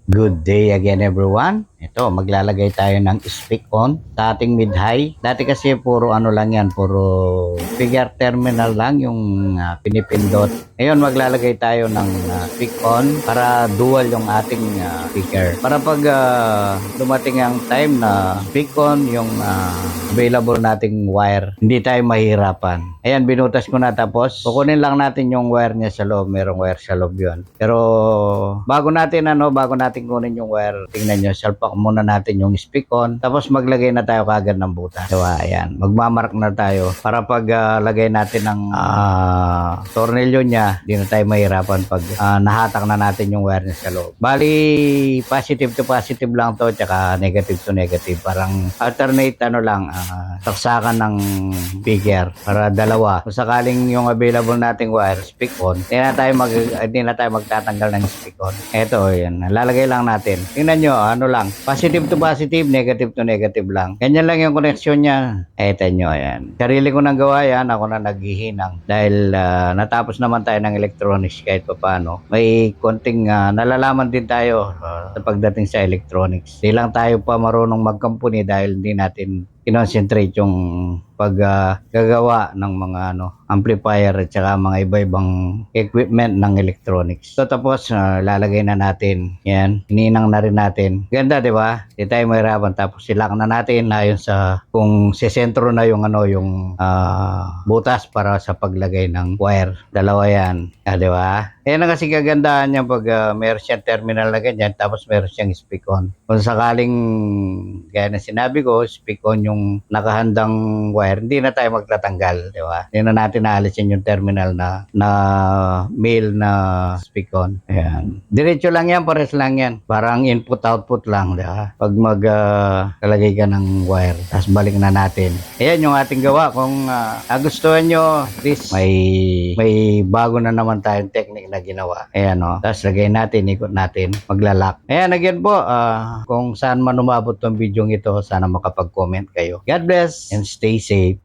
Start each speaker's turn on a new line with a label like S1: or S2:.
S1: Good day again everyone. Ito, maglalagay tayo ng speak on sa ating mid-high. Dati kasi puro ano lang yan, puro figure terminal lang yung pinipindot. Ngayon maglalagay tayo ng speak on para dual yung ating speaker. Para pag dumating ang time na speak on yung available nating wire, hindi tayo mahirapan. Ayan, binutas ko na tapos kukunin lang natin yung wire niya sa loob. Merong wire sa loob yun. Pero bago natin kunin yung wire, tingnan nyo, salpak muna natin yung speak on, tapos maglagay na tayo kagad ng butas. Diba, ayan, magmamark na tayo para pag lagay natin ng tornilyo niya, di na tayo mahirapan pag nahatak na natin yung wire niya sa loob. Bali, positive to positive lang to, tsaka negative to negative. Parang alternate saksakan ng figure para dalawa. Kung sakaling yung available nating wire, speak on, hindi na tayo magtatanggal ng speak on. Eto, yan, lalagay lang natin. Tingnan nyo, positive to positive, negative to negative lang. Ganyan lang yung connection niya. Eto nyo, yan. Sarili ko nang gawa yan, ako na naghihinang. Dahil natapos naman tayo ng electronics kahit pa paano. May konting nalalaman din tayo sa pagdating sa electronics. Di lang tayo pa marunong magkampuni dahil hindi natin kinonsentrate yung paggagawa ng mga amplifier at saka mga iba-ibang equipment ng electronics. So tapos lalagay na natin. Yan, hininang na rin natin. Ganda, 'di ba? Di tayo mahirapan, tapos silak na natin ayon sa kung sesentro na yung butas para sa paglagay ng wire. Dalawa 'yan. 'Di ba? Yan ang kasi kagandahan niya pag meron siyang terminal na ganyan, tapos meron siyang speak on. Kung sakaling gaya na sinabi ko, speak on yung nakahandang wire, hindi na tayo magtatanggal, di ba? Hindi na natin naalisin yung terminal na male na speak on. Ayan. Diretso lang yan, pares lang yan. Parang input-output lang, di ba? Pag maglalagay ka ng wire, tapos balik na natin. Ayan yung ating gawa. Kung nagustuhan nyo, please, may bago na naman tayong technique na ginawa. Ayan o. Tapos lagay natin, ikot natin, maglalak. Ayan, again po, kung saan man umabot tong video ito, sana makapag-comment kayo. God bless and stay safe.